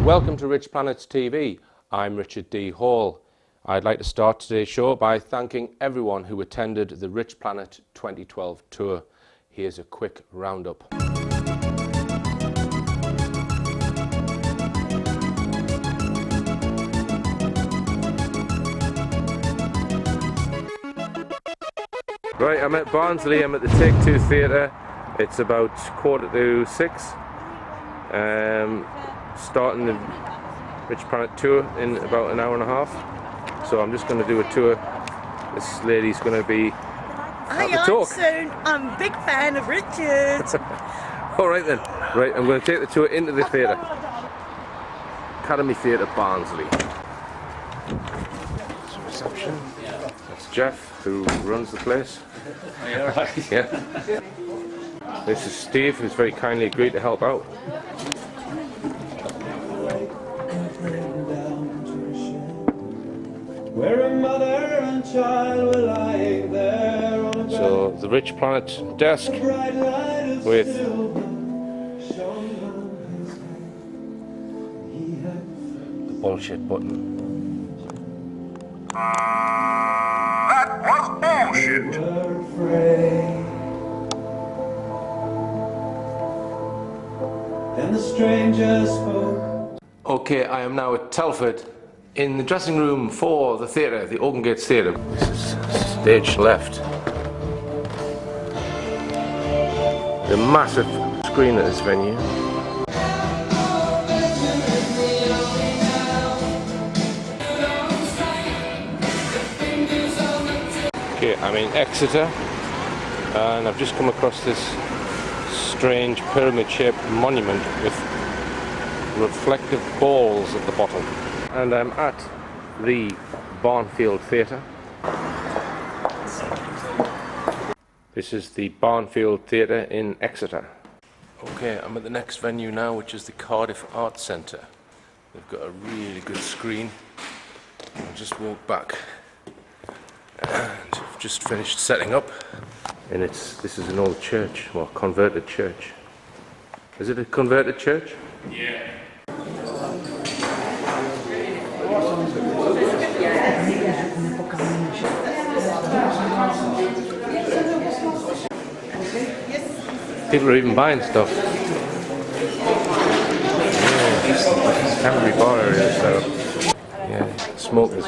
Welcome to Richplanet TV. I'm Richard D. Hall. I'd like to start today's show by thanking everyone who attended the Richplanet 2012 tour. Here's a quick roundup. Right, I'm at Barnsley, I'm at the Take Two Theatre. It's about 6:15. Starting the Richplanet tour in about an hour and a half. So I'm just going to do a tour. This lady's going to be at the talk. Soon. I'm a big fan of Richard. Alright then. Right, I'm going to take the tour into the theatre. Academy Theatre, Barnsley. That's reception. That's Jeff, who runs the place. Are you alright? Yeah. This is Steve, who's very kindly agreed to help out. Where a mother and child were lying there on a So the Richplanet desk with the bullshit button. That was bullshit. Then the stranger spoke. Okay, I am now at Telford in the dressing room for the theatre, the Oaken Gates Theatre. This is stage left. The massive screen at this venue. Okay, I'm in Exeter and I've just come across this strange pyramid-shaped monument with reflective balls at the bottom. And I'm at the Barnfield Theatre. This is the Barnfield Theatre in Exeter. Okay, I'm at the next venue now, which is the Cardiff Arts Centre. They've got a really good screen. I'll just walk back. And I've just finished setting up. And this is an old church, well, converted church. Is it a converted church? Yeah. People are even buying stuff. Yeah, Canterbury bar area, so yeah, smokers.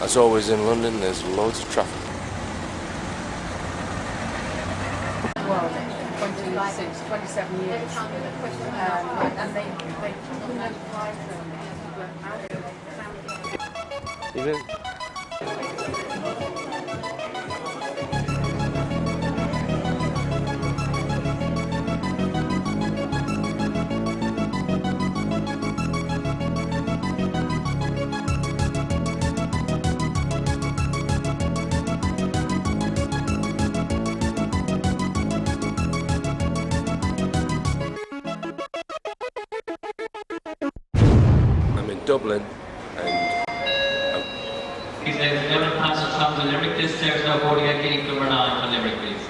As always in London, there's loads of traffic. Well, 26, 27 years. And Even I'm in Dublin and These days, the Limerick Pastor comes to Limerick. This there's no boarding at gate number 9 for Limerick, please.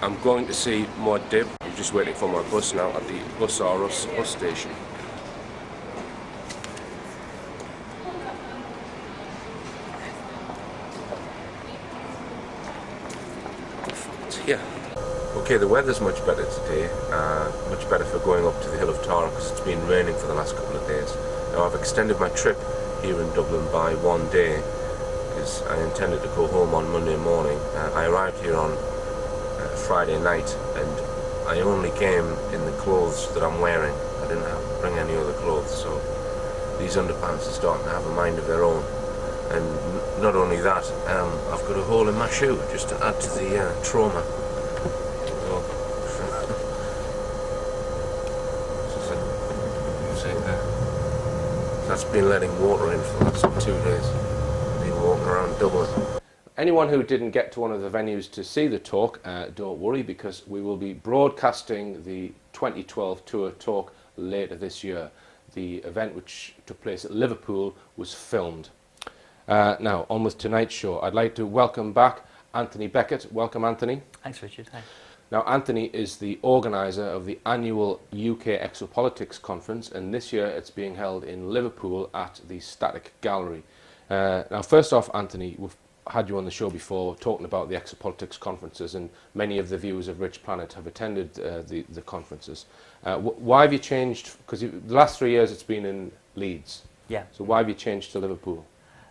I'm going to see Maud Dib. I'm just waiting for my bus now at the Bus R Us bus station. It's here. Okay, the weather's much better today, much better for going up to the Hill of Tara because it's been raining for the last couple of days. Now I've extended my trip here in Dublin by one day because I intended to go home on Monday morning. I arrived here on Friday night and I only came in the clothes that I'm wearing. I didn't bring any other clothes, so these underpants are starting to have a mind of their own. And not only that, I've got a hole in my shoe just to add to the trauma. That's been letting water in for the last 2 days. Been walking around Dublin. Anyone who didn't get to one of the venues to see the talk, don't worry, because we will be broadcasting the 2012 tour talk later this year. The event, which took place at Liverpool, was filmed. Now, on with tonight's show. I'd like to welcome back Anthony Beckett. Welcome, Anthony. Thanks, Richard. Hi. Now, Anthony is the organiser of the annual UK Exopolitics conference, and this year it's being held in Liverpool at the Static Gallery. Now, first off, Anthony, we've had you on the show before talking about the Exopolitics conferences, and many of the viewers of Richplanet have attended the conferences. Why have you changed? Because the last 3 years it's been in Leeds. Yeah. So why have you changed to Liverpool?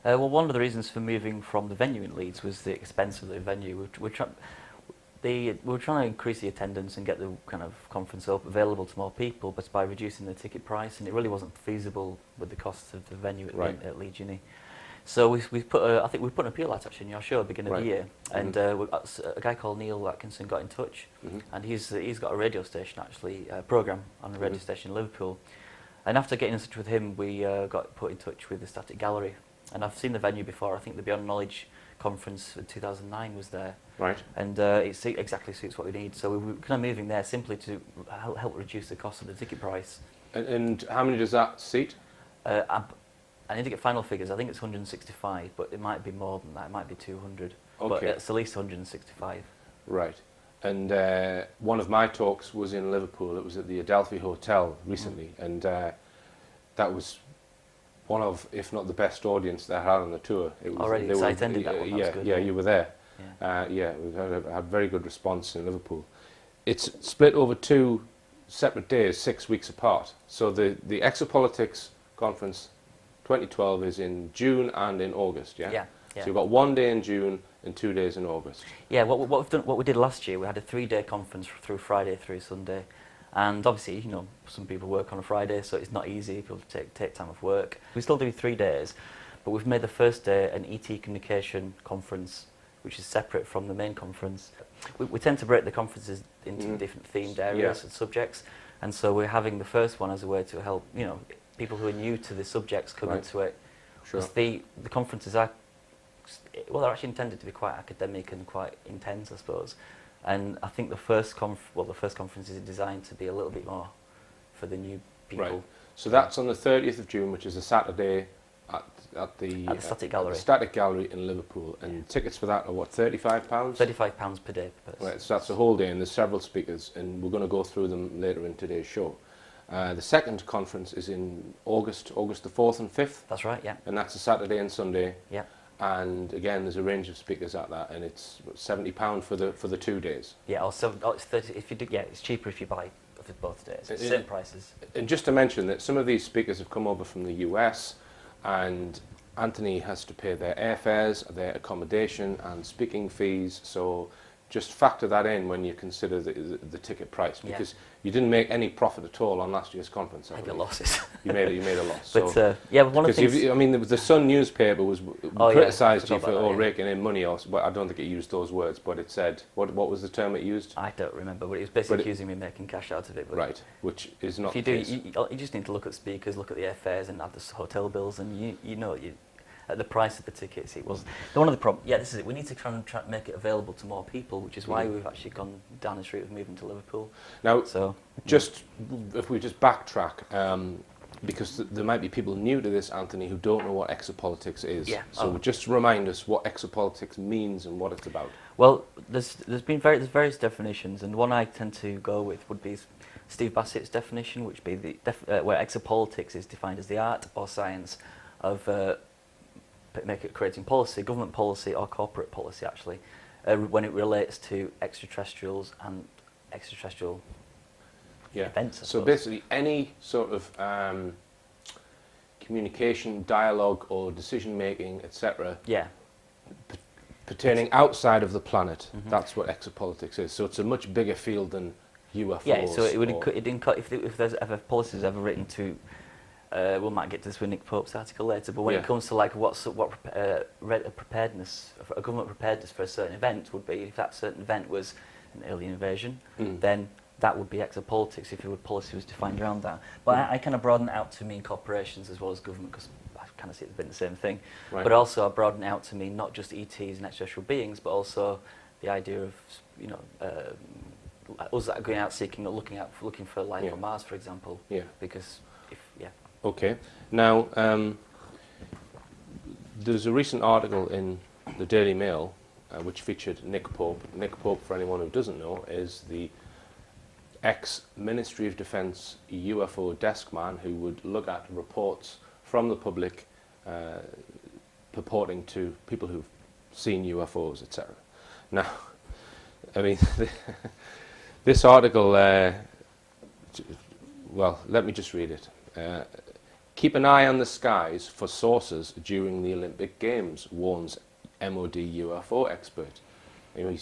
Well, one of the reasons for moving from the venue in Leeds was the expense of the venue. We're trying to increase the attendance and get the kind of conference available to more people, but by reducing the ticket price, and it really wasn't feasible with the costs of the venue at Leeds Uni. So we've put I think we put an appeal out actually in your show at the beginning of the year, and a guy called Neil Atkinson got in touch, and he's got a radio station actually, a programme on a radio station in Liverpool, and after getting in touch with him, we got put in touch with the Static Gallery, and I've seen the venue before. I think the Beyond Knowledge conference in 2009 was there, right? And it exactly suits what we need. So we're kind of moving there simply to help reduce the cost of the ticket price. And how many does that seat? I need to get final figures. I think it's 165, but it might be more than that. It might be 200. Okay. But it's at least 165. Right. And one of my talks was in Liverpool. It was at the Adelphi Hotel recently, and that was one of, if not the best audience they had on the tour. It was, already, so I attended that one. That was good, yeah, you were there. Yeah, we've had very good response in Liverpool. It's split over 2 separate days, 6 weeks apart. So the Exopolitics conference 2012 is in June and in August, yeah? Yeah. So you've got 1 day in June and 2 days in August. Yeah, what we did last year, we had a 3-day conference through Friday through Sunday. And obviously, you know, some people work on a Friday, so it's not easy. People take time off work. We still do 3 days, but we've made the first day an ET communication conference, which is separate from the main conference. We tend to break the conferences into different themed areas and subjects, and so we're having the first one as a way to help, you know, people who are new to the subjects come into it. Sure. The conferences are, well, they're actually intended to be quite academic and quite intense, I suppose. And I think the first conference is designed to be a little bit more for the new people. Right. So that's on the 30th of June, which is a Saturday at the Static Gallery. The Static Gallery in Liverpool, and tickets for that are what, £35? £35 per day per person. Right, so that's the whole day, and there's several speakers, and we're going to go through them later in today's show. The second conference is in August the 4th and 5th. That's right, yeah. And that's a Saturday and Sunday. Yeah. And again, there's a range of speakers at that, and it's £70 for the 2 days. Yeah, or it's 30 if you do. Yeah, it's cheaper if you buy for both days. It's same prices. And just to mention that some of these speakers have come over from the US, and Anthony has to pay their airfares, their accommodation, and speaking fees. So just factor that in when you consider the ticket price, because you didn't make any profit at all on last year's conference. I made losses. You made a loss. But so, yeah, but one of the things. I mean, the Sun newspaper was criticised you for raking in money, or but I don't think it used those words. But it said what was the term it used? I don't remember, but it was basically accusing me of making cash out of it. But right, which is not. If you do, you just need to look at speakers, look at the airfares, and add the hotel bills, and you know at the price of the tickets, it was one of the problems. Yeah, this is it. We need to try and make it available to more people, which is why we've actually gone down the street of moving to Liverpool. Now, just if we just backtrack, because there might be people new to this, Anthony, who don't know what Exopolitics is. Yeah. So just remind us what Exopolitics means and what it's about. Well, there's various definitions, and one I tend to go with would be Steve Bassett's definition, which would be where Exopolitics is defined as the art or science of creating policy, government policy or corporate policy actually, when it relates to extraterrestrials and extraterrestrial events. So basically any sort of communication, dialogue or decision making, etc. Yeah. Pertaining outside of the planet, that's what Exopolitics is. So it's a much bigger field than UFOs. Yeah, so it would if there's ever policies ever written to we might get to this with Nick Pope's article later, but when it comes to like a preparedness, a government preparedness for a certain event would be, if that certain event was an alien invasion, then that would be exopolitics if policy was defined around that. But I kind of broaden it out to mean corporations as well as government, because I kind of see it as being the same thing. Right. But also I broaden it out to mean not just ETs and extraterrestrial beings, but also the idea of, you know, us that are going out seeking or looking for life on Mars, for example. Yeah. Because Okay. Now, there's a recent article in the Daily Mail which featured Nick Pope. Nick Pope, for anyone who doesn't know, is the ex-Ministry of Defence UFO desk man who would look at reports from the public purporting to people who've seen UFOs, etc. Now, I mean, this article, well, let me just read it. Keep an eye on the skies for sources during the Olympic Games, warns MOD UFO expert. You know,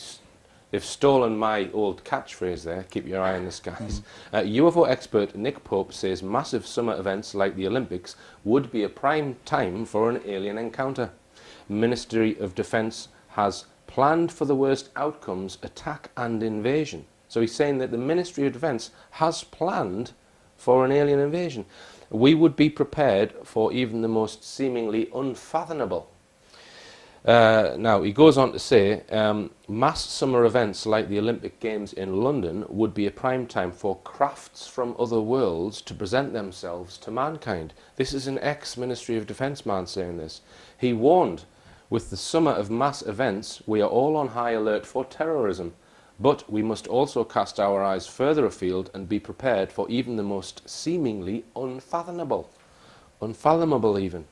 they've stolen my old catchphrase there, keep your eye on the skies. UFO expert Nick Pope says massive summer events like the Olympics would be a prime time for an alien encounter. Ministry of Defence has planned for the worst outcomes, attack and invasion. So he's saying that the Ministry of Defence has planned for an alien invasion. We would be prepared for even the most seemingly unfathomable. Now, he goes on to say, mass summer events like the Olympic Games in London would be a prime time for crafts from other worlds to present themselves to mankind. This is an ex-Ministry of Defence man saying this. He warned, with the summer of mass events, we are all on high alert for terrorism. But we must also cast our eyes further afield and be prepared for even the most seemingly unfathomable. Unfathomable even.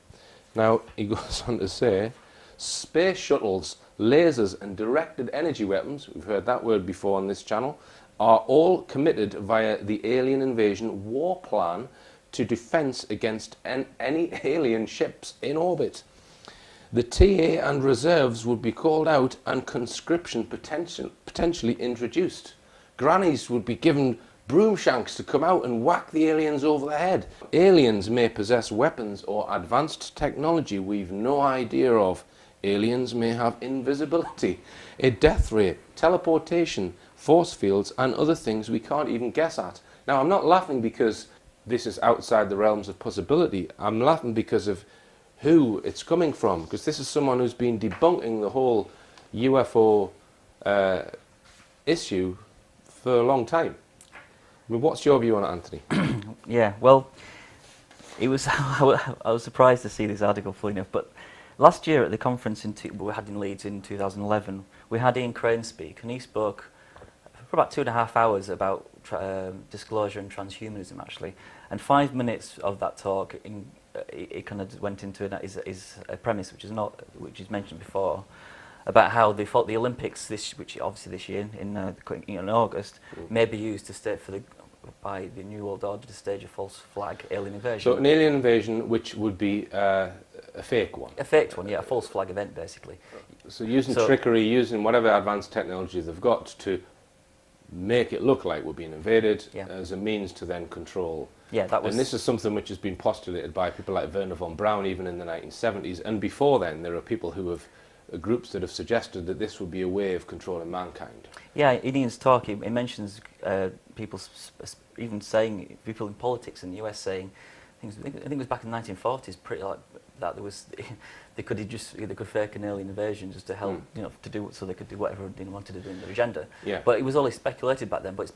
Now, he goes on to say, space shuttles, lasers and directed energy weapons, we've heard that word before on this channel, are all committed via the alien invasion war plan to defence against any alien ships in orbit. The TA and reserves would be called out and conscription potentially introduced. Grannies would be given broom shanks to come out and whack the aliens over the head. Aliens may possess weapons or advanced technology we've no idea of. Aliens may have invisibility, a death ray, teleportation, force fields and other things we can't even guess at. Now, I'm not laughing because this is outside the realms of possibility. I'm laughing because of who it's coming from, because this is someone who's been debunking the whole UFO issue for a long time. I mean, what's your view on it, Anthony? Yeah, well, it was I was surprised to see this article, funny enough, but last year at the conference we had in Leeds in 2011, we had Ian Crane speak, and he spoke for about 2.5 hours about disclosure and transhumanism, actually, and 5 minutes of that talk it kind of went into is a premise which is mentioned before, about how they thought the Olympics, which obviously this year in August, may be used by the New World Order to stage a false flag alien invasion. So an alien invasion, which would be a fake one. A fake one, yeah, a false flag event, basically. So using trickery, using whatever advanced technology they've got to make it look like we're being invaded, as a means to then control. Yeah, that was. And this is something which has been postulated by people like Werner von Braun even in the 1970s, and before then there are people who have groups that have suggested that this would be a way of controlling mankind. Yeah, in Ian's talk he mentions people even saying, people in politics in the US saying things. I think it was back in the 1940s, pretty like that. There was they could fake an alien invasion just to help, to do so they could do whatever they wanted to do in their agenda. Yeah. But it was only speculated back then. But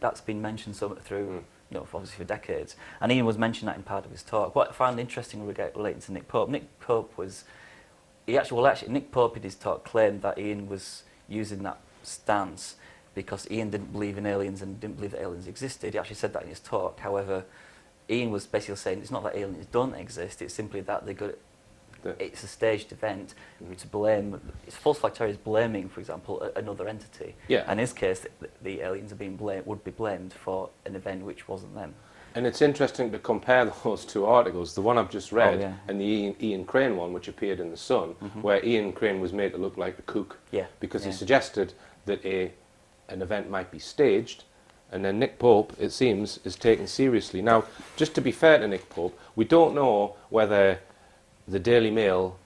that's been mentioned through. Obviously for decades, and Ian was mentioning that in part of his talk. What I found interesting relating to Nick Pope, Nick Pope in his talk claimed that Ian was using that stance because Ian didn't believe in aliens and didn't believe that aliens existed. He actually said that in his talk. However, Ian was basically saying it's not that aliens don't exist, it's simply that it's a staged event to blame. It's false flag terror is blaming, for example, another entity. Yeah. And in this case, the aliens would be blamed for an event which wasn't them. And it's interesting to compare those two articles, the one I've just read and the Ian Crane one, which appeared in The Sun, where Ian Crane was made to look like a kook because he suggested that an event might be staged, and then Nick Pope, it seems, is taken seriously. Now, just to be fair to Nick Pope, we don't know whether the Daily Mail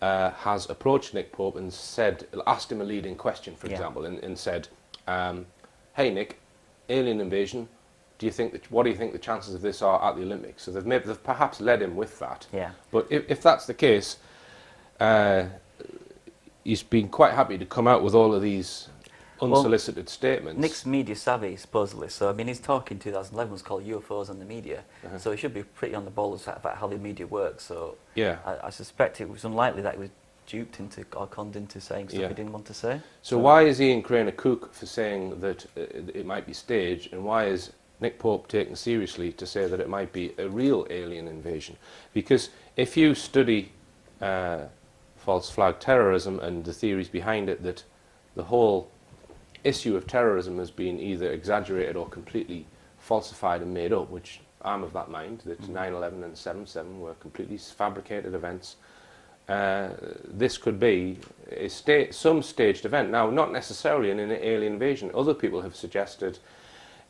has approached Nick Pope and asked him a leading question, for example, and said, hey Nick, alien invasion, what do you think the chances of this are at the Olympics? So they've perhaps led him with that. Yeah. But if that's the case, he's been quite happy to come out with all of these unsolicited statements. Nick's media savvy, supposedly. So, I mean, his talk in 2011 was called UFOs and the Media. So he should be pretty on the ball about how the media works. So I suspect it was unlikely that he was duped into or conned into saying stuff Yeah. he didn't want to say. So why is Ian Crane a kook for saying that it might be staged, and why is Nick Pope taken seriously to say that it might be a real alien invasion? Because if you study false flag terrorism and the theories behind it, that the whole issue of terrorism has been either exaggerated or completely falsified and made up, which I'm of that mind, that 9/11 and 7/7 were completely fabricated events. This could be some staged event. Now, not necessarily an alien invasion. Other people have suggested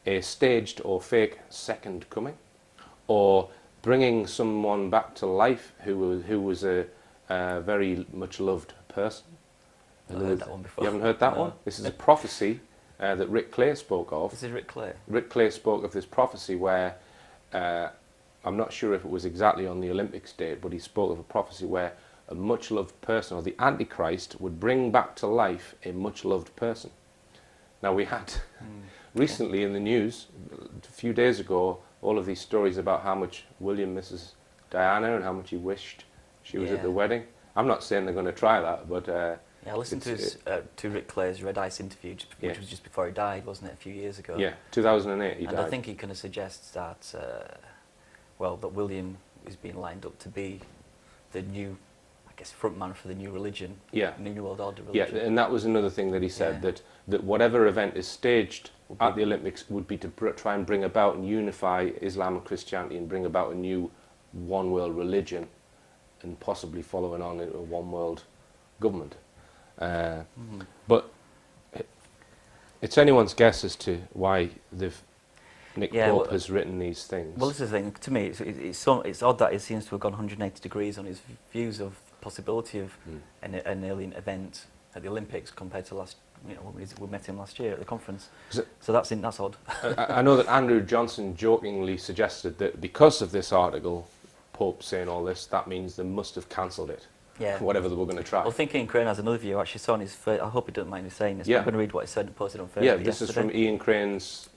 a staged or fake second coming, or bringing someone back to life who was a very much loved person. I've heard that one before. You haven't heard that No. one? This is a prophecy that Rick Clay spoke of. This is Rick Clay. Rick Clay spoke of this prophecy where, I'm not sure if it was exactly on the Olympics date, but he spoke of a prophecy where a much-loved person, or the Antichrist, would bring back to life a much-loved person. Now, we had recently in the news, a few days ago, all of these stories about how much William misses Diana and how much he wished she was at the wedding. I'm not saying they're going to try that, but... I listened to Rick Clay's Red Ice interview, which was just before he died, wasn't it, a few years ago? Yeah, 2008 he died. And I think he kind of suggests that, that William is being lined up to be the new, I guess, frontman for the new religion, New World Order religion. Yeah, and that was another thing that he said, that whatever event is staged at the Olympics would be to try and bring about and unify Islam and Christianity and bring about a new one world religion and possibly following on into a one world government. But it's anyone's guess as to why Nick Pope has written these things. Well, this is the thing. To me, it's odd that it seems to have gone 180 degrees on his views of the possibility of an alien event at the Olympics compared to when we met him last year at the conference. So that's odd. I know that Andrew Johnson jokingly suggested that because of this article, Pope saying all this, that means they must have cancelled it. Yeah. Whatever they were going to try. Well, thinking Crane has another view. I actually saw on his. I hope he doesn't mind me saying this. Yeah. I'm going to read what he said and posted on Facebook. Yeah, this yesterday. is from Ian Crane's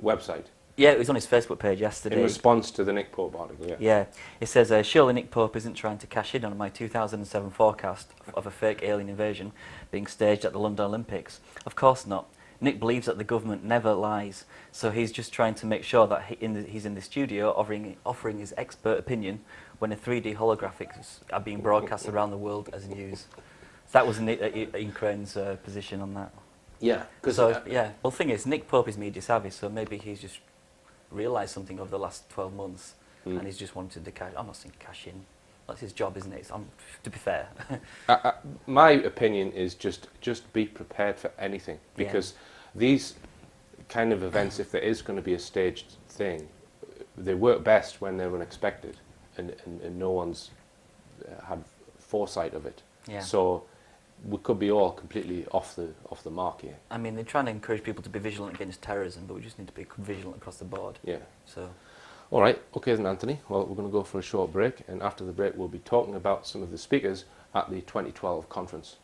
website. Yeah, it was on his Facebook page yesterday. In response to the Nick Pope article, yeah. Yeah, it says, surely Nick Pope isn't trying to cash in on my 2007 forecast of a fake alien invasion being staged at the London Olympics. Of course not. Nick believes that the government never lies, so he's just trying to make sure that he's in the studio offering his expert opinion when the 3D holographics are being broadcast around the world as news. So that was Ian Crane's position on that. Yeah. So, well, the thing is, Nick Pope is media savvy, so maybe he's just realised something over the last 12 months and he's just wanted to cash. I'm not saying cash in. That's his job, isn't it? To be fair. My opinion is just be prepared for anything, because these kind of events, if there is going to be a staged thing, they work best when they're unexpected and no one's had foresight of it. Yeah. So we could be all completely off the mark here. I mean, they're trying to encourage people to be vigilant against terrorism, but we just need to be vigilant across the board. Yeah. So. All right, okay then, Anthony. Well, we're going to go for a short break, and after the break we'll be talking about some of the speakers at the 2012 conference.